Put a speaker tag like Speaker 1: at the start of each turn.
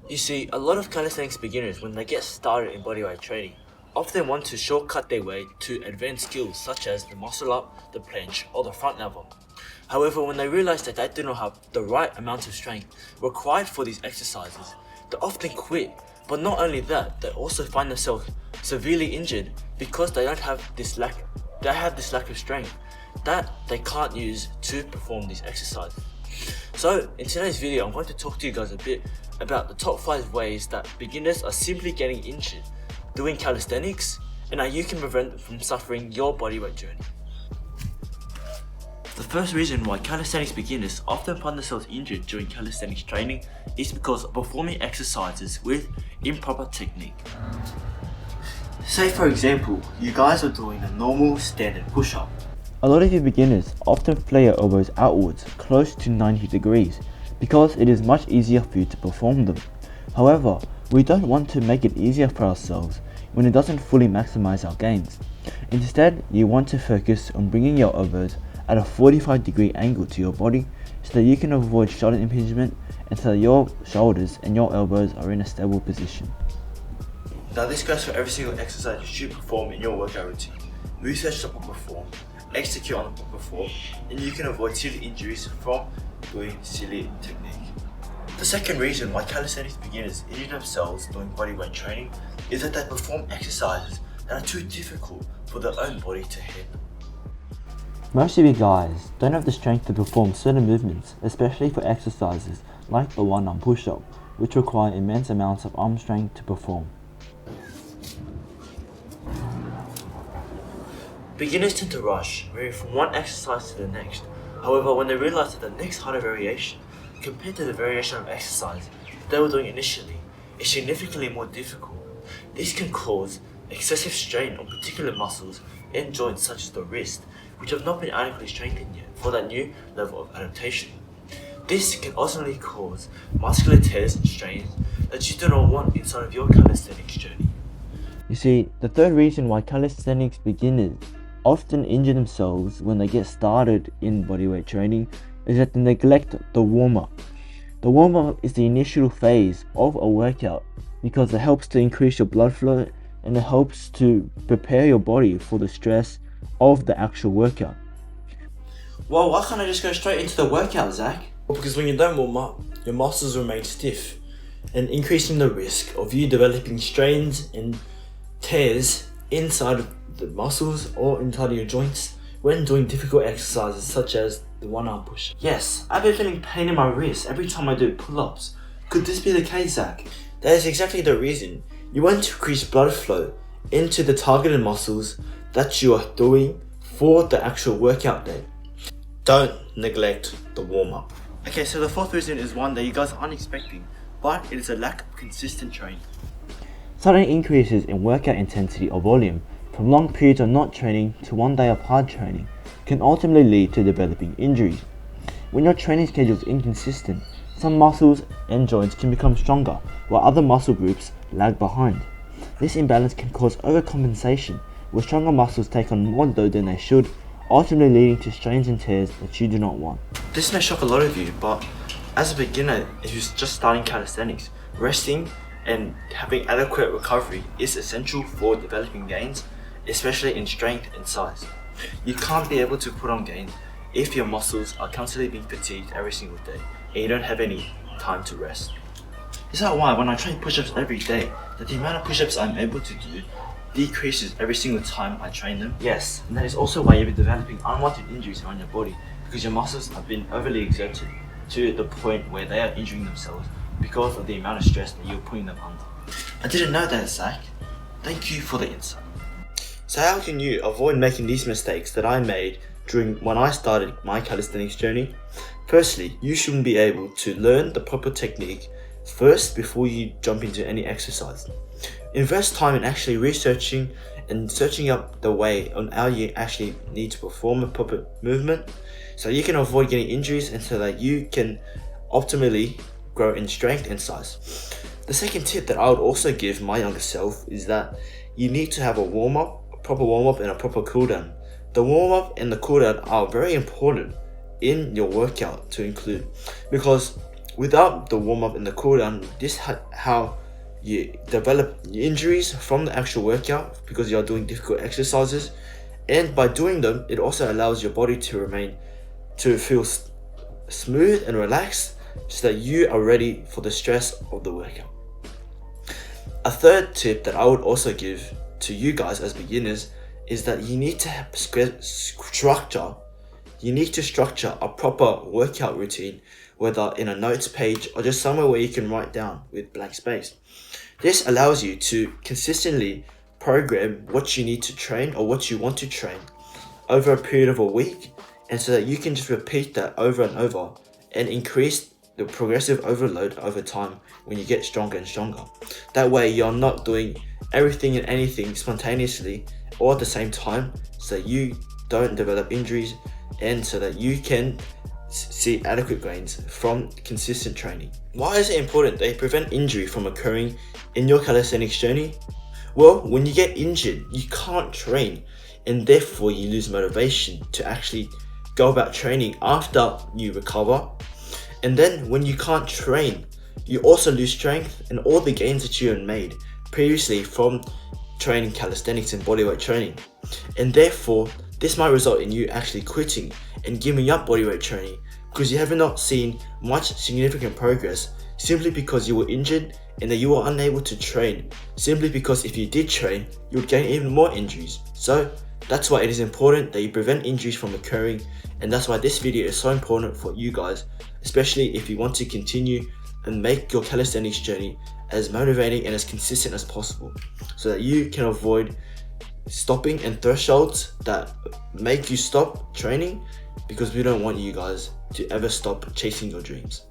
Speaker 1: You see, a lot of calisthenics beginners, when they get started in bodyweight training, often want to shortcut their way to advanced skills such as the muscle up, the planche, or the front lever. However, when they realize that they do not have the right amount of strength required for these exercises, they often quit. But not only that, they also find themselves severely injured because they have this lack of strength that they can't use to perform these exercises. So in today's video, I'm going to talk to you guys a bit about the top 5 ways that beginners are simply getting injured doing calisthenics and how you can prevent them from suffering your bodyweight journey. The first reason why calisthenics beginners often find themselves injured during calisthenics training is because of performing exercises with improper technique. Say for example, you guys are doing a normal standard push-up.
Speaker 2: A lot of you beginners often flare your elbows outwards close to 90 degrees because it is much easier for you to perform them. However, we don't want to make it easier for ourselves when it doesn't fully maximize our gains. Instead, you want to focus on bringing your elbows at a 45-degree angle to your body so that you can avoid shoulder impingement and so that your shoulders and your elbows are in a stable position.
Speaker 1: Now this goes for every single exercise you should perform in your workout routine. Research the proper form, execute on the proper form, and you can avoid silly injuries from doing silly technique. The second reason why calisthenics beginners injure themselves doing bodyweight training is that they perform exercises that are too difficult for their own body to handle.
Speaker 2: Most of you guys don't have the strength to perform certain movements, especially for exercises like the one-arm push-up, which require immense amounts of arm strength to perform.
Speaker 1: Beginners tend to rush, moving from one exercise to the next. However, when they realize that the next harder variation, compared to the variation of exercise they were doing initially, is significantly more difficult, this can cause excessive strain on particular muscles and joints such as the wrist, which have not been adequately strengthened yet for that new level of adaptation. This can ultimately cause muscular tears and strains that you do not want inside of your calisthenics journey.
Speaker 2: You see, the third reason why calisthenics beginners often injure themselves when they get started in bodyweight training is that they neglect the warm-up. The warm-up is the initial phase of a workout because it helps to increase your blood flow and it helps to prepare your body for the stress of the actual workout.
Speaker 1: Well, why can't I just go straight into the workout, Zach? Well, because when you don't warm up, your muscles remain stiff and increasing the risk of you developing strains and tears inside of the muscles or inside of your joints when doing difficult exercises such as the one-arm push. Yes, I've been feeling pain in my wrist every time I do pull-ups. Could this be the case, Zach? That is exactly the reason. You want to increase blood flow into the targeted muscles that you are doing for the actual workout day. Don't neglect the warm-up. Okay, so the fourth reason is one that you guys aren't expecting, but it is a lack of consistent training.
Speaker 2: Sudden increases in workout intensity or volume from long periods of not training to one day of hard training can ultimately lead to developing injuries. When your training schedule is inconsistent, some muscles and joints can become stronger while other muscle groups lag behind. This imbalance can cause overcompensation, where stronger muscles take on more load than they should, ultimately leading to strains and tears that you do not want.
Speaker 1: This may shock a lot of you, but as a beginner who's just starting calisthenics, resting and having adequate recovery is essential for developing gains, especially in strength and size. You can't be able to put on gains if your muscles are constantly being fatigued every single day and you don't have any time to rest. Is that why when I train push-ups every day, that the amount of push-ups I'm able to do decreases every single time I train them? Yes, and that is also why you'll be developing unwanted injuries around your body because your muscles have been overly exerted to the point where they are injuring themselves because of the amount of stress that you're putting them under. I didn't know that, Zach. Thank you for the insight. So how can you avoid making these mistakes that I made during when I started my calisthenics journey? Firstly, you shouldn't be able to learn the proper technique first before you jump into any exercise. Invest time in actually researching and searching up the way on how you actually need to perform a proper movement so you can avoid getting injuries and so that you can optimally grow in strength and size. The second tip that I would also give my younger self is that you need to have a proper warm-up and a proper cool-down. The warm-up and the cool-down are very important in your workout to include because Without the warm-up and the cool-down, this how you develop injuries from the actual workout, because you're doing difficult exercises, and by doing them, it also allows your body to feel smooth and relaxed, so that you are ready for the stress of the workout. A third tip that I would also give to you guys as beginners is that you need to have structure. You need to structure a proper workout routine, whether in a notes page or just somewhere where you can write down with blank space. This allows you to consistently program what you need to train or what you want to train over a period of a week, and so that you can just repeat that over and over and increase the progressive overload over time when you get stronger and stronger. That way you're not doing everything and anything spontaneously or at the same time, so that you don't develop injuries and so that you can see adequate gains from consistent training. Why is it important that you prevent injury from occurring in your calisthenics journey? Well, when you get injured, you can't train, and therefore you lose motivation to actually go about training after you recover. And then when you can't train, you also lose strength and all the gains that you had made previously from training calisthenics and bodyweight training. And therefore, this might result in you actually quitting and giving up bodyweight training, because you have not seen much significant progress simply because you were injured and that you were unable to train, simply because if you did train, you would gain even more injuries. So that's why it is important that you prevent injuries from occurring, and that's why this video is so important for you guys, especially if you want to continue and make your calisthenics journey as motivating and as consistent as possible, so that you can avoid stopping and thresholds that make you stop training, because we don't want you guys to ever stop chasing your dreams.